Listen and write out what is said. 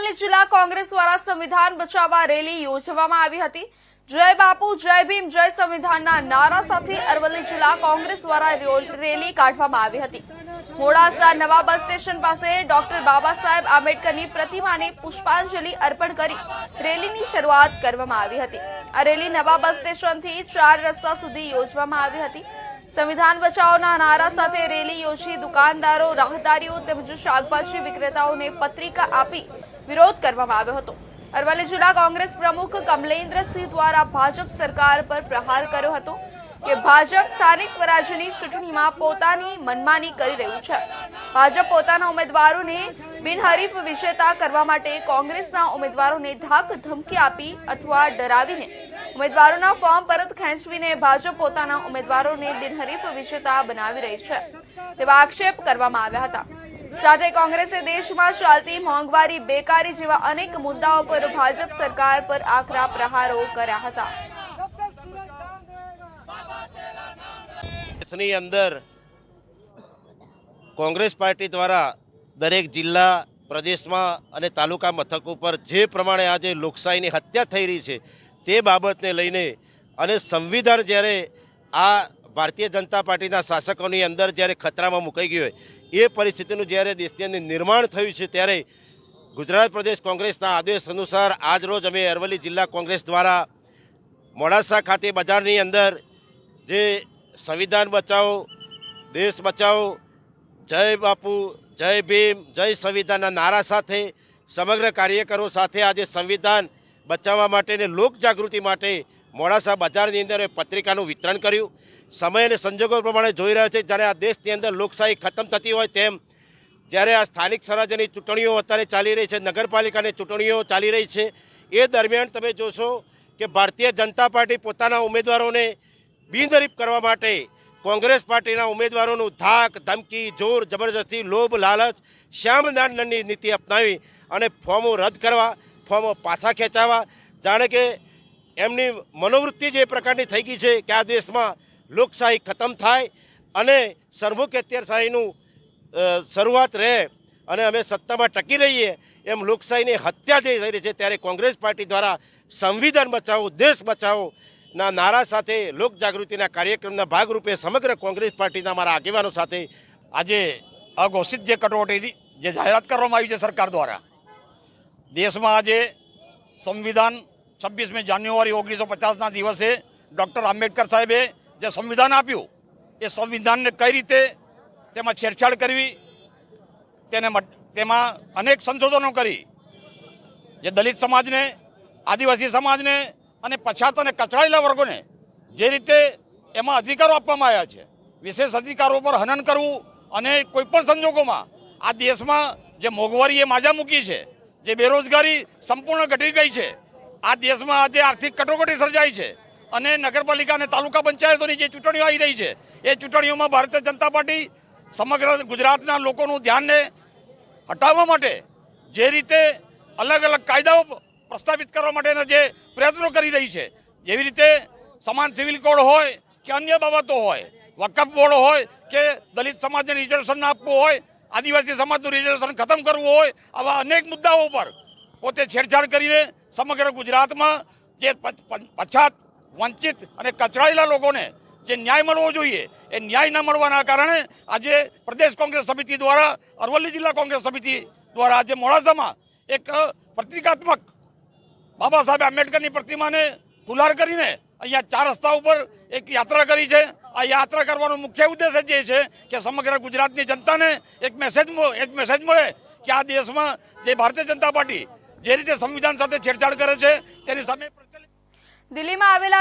અરવલ્લી જિલ્લા કોંગ્રેસ દ્વારા સંવિધાન બચાવવા રેલી યોજવામાં આવી હતી। જય બાપુ જય ભીમ જય સંવિધાનના નારા સાથે અરવલ્લી જિલ્લા કોંગ્રેસ દ્વારા રેલી કાઢવામાં આવી હતી। મોડાસા નવા બસ સ્ટેશન પાસે ડોક્ટર બાબા સાહેબ આંબેડકરની પ્રતિમાને પુષ્પાંજલિ અર્પણ કરી રેલીની શરૂઆત કરવામાં આવી હતી। આ રેલી નવા બસ સ્ટેશનથી 4 રસ્તા સુધી યોજવામાં આવી હતી। संविधान बचाओना नारा साथे रेली योजी दुकानदारों राहदारीओ તેમજ શાકભાજી વિક્રેતાઓને પત્રિકા આપી વિરોધ કરવામાં આવ્યો હતો। અરવલ્લી જિલ્લા કોંગ્રેસ પ્રમુખ કમલેન્દ્રસિંહ દ્વારા ભાજપ સરકાર પર પ્રહાર કર્યો હતો કે ભાજપ સ્થાનિક સ્વરાજ્યની ચૂંટણીમાં પોતાની મનમાની કરી રહ્યું છે। ભાજપ પોતાના ઉમેદવારોને બિનહરીફ વિજેતા કરવા માટે કોંગ્રેસના ઉમેદવારોને ધાક ધમકી આપી અથવા ડરાવીને ઉમેદવારોના ફોર્મ પરત ખેંચવીને ભાજપ પોતાના ઉમેદવારોને બિનહરીફ વિજેતા બનાવી રહી છે તેવા આક્ષેપ કરવામાં આવ્યા હતા। સાથે કોંગ્રેસે દેશમાં ચાલતી મોંઘવારી, બેકારી જેવા અનેક મુદ્દાઓ પર ભાજપ સરકાર પર આકરા પ્રહારો કર્યા હતા। દેશની અંદર કોંગ્રેસ પાર્ટી દ્વારા દરેક જિલ્લા, પ્રદેશમાં અને તાલુકા મથક ઉપર જે પ્રમાણે આજે લોકશાહીની હત્યા થઈ રહી છે તે બાબતને લઈને અને સંવિધાન જ્યારે આ ભારતીય જનતા પાર્ટીના શાસકોની અંદર જ્યારે ખતરામાં મુકાઈ ગયું હોય એ પરિસ્થિતિનું જ્યારે દેશની અંદર નિર્માણ થયું છે ત્યારે ગુજરાત પ્રદેશ કોંગ્રેસના આદેશ અનુસાર આજરોજ અમે અરવલ્લી જિલ્લા કોંગ્રેસ દ્વારા મોડાસા ખાતે બજારની અંદર જે સંવિધાન બચાવો, દેશ બચાવો, જય બાપુ જય ભીમ જય સંવિધાનના નારા સાથે સમગ્ર કાર્યકરો સાથે આજે સંવિધાન બચાવવા માટે અને લોક જાગૃતિ માટે મોડાસા બજારની અંદર પત્રિકાનું વિતરણ કર્યું। સમય અને સંજોગો પ્રમાણે જોઈ રહ્યા છે જ્યારે આ દેશની અંદર લોકશાહી ખતમ થતી હોય તેમ જ્યારે આ સ્થાનિક સ્વરાજ્યની ચૂંટણીઓ અત્યારે ચાલી રહી છે, નગરપાલિકાની ચૂંટણીઓ ચાલી રહી છે, એ દરમિયાન તમે જોશો કે ભારતીય જનતા પાર્ટી પોતાના ઉમેદવારોને બિનહરીફ કરવા માટે કોંગ્રેસ પાર્ટીના ઉમેદવારોનું ધાક ધમકી, જોર જબરજસ્તી, લોભ લાલચ, શ્યામદાનની નીતિ અપનાવી અને ફોર્મો રદ કરવા, ફોર્મો પાછા ખેંચાવા, જાણે કે એમની મનોવૃત્તિ જે પ્રકારની થઈ ગઈ છે કે આ દેશમાં લોકશાહી ખતમ થાય અને સરમુખ અત્યારશાહીનું શરૂઆત રહે અને અમે સત્તામાં ટકી રહીએ એમ લોકશાહીની હત્યા જે થઈ રહી છે ત્યારે કોંગ્રેસ પાર્ટી દ્વારા સંવિધાન બચાવો, દેશ બચાવો ના નારા સાથે લોક જાગૃતિના કાર્યક્રમના ભાગરૂપે સમગ્ર કોંગ્રેસ પાર્ટીના અમારા આગેવાનો સાથે આજે અઘોષિત જે કટોકટી જે જાહેરાત કરવામાં આવી છે સરકાર દ્વારા, દેશમાં આજે સંવિધાન 26મી જાન્યુઆરી 1950ના દિવસે ડૉક્ટર આંબેડકર સાહેબે જે સંવિધાન આપ્યું એ સંવિધાનને કઈ રીતે તેમાં છેડછાડ કરવી, તેમાં અનેક સંશોધનો કરી જે દલિત સમાજને, આદિવાસી સમાજને અને પછાત અને કચડાયેલા વર્ગોને જે રીતે એમાં અધિકારો આપવામાં આવ્યા છે, વિશેષ અધિકારો પર હનન કરવું અને કોઈપણ સંજોગોમાં આ દેશમાં જે મોંઘવારી એ માજા મૂકી છે, જે બેરોજગારી સંપૂર્ણ ઘટી ગઈ છે, આ દેશમાં આજે આર્થિક કટોકટી સર્જાઈ છે અને નગરપાલિકા અને તાલુકા પંચાયતોની જે ચૂંટણીઓ આવી રહી છે એ ચૂંટણીઓમાં ભારતીય જનતા પાર્ટી સમગ્ર ગુજરાતના લોકોનું ધ્યાનને હટાવવા માટે જે રીતે અલગ અલગ કાયદાઓ પ્રસ્થાપિત કરવા માટેના જે પ્રયત્નો કરી રહી છે, જેવી રીતે સમાન સિવિલ કોડ હોય કે અન્ય બાબતો હોય, વકફ બોર્ડ હોય કે દલિત સમાજને રિઝર્વેશન આપવું હોય, આદિવાસી સમાજનું રિઝર્વેશન ખતમ કરવું હોય, આવા અનેક મુદ્દાઓ પર પોતે છેડછાડ કરીને સમગ્ર ગુજરાતમાં જે પછાત, વંચિત અને કચડાયેલા લોકોને જે ન્યાય મળવો જોઈએ એ ન્યાય ન મળવાના કારણે આજે પ્રદેશ કોંગ્રેસ સમિતિ દ્વારા, અરવલ્લી જિલ્લા કોંગ્રેસ સમિતિ દ્વારા આજે મોડાસામાં એક પ્રતિકાત્મક બાબા સાહેબ આંબેડકરની પ્રતિમાને ફુલાર કરીને અહીંયા 4 રસ્તા ઉપર એક યાત્રા કરી છે। આ યાત્રા કરવાનો મુખ્ય ઉદ્દેશ જે છે કે સમગ્ર ગુજરાતની જનતાને એક મેસેજ મળે કે આ દેશમાં જે ભારતીય જનતા પાર્ટી જે રીતે સંવિધાન સાથે છેડછાડ કરે છે તેની સામે દિલ્હીમાં આવેલા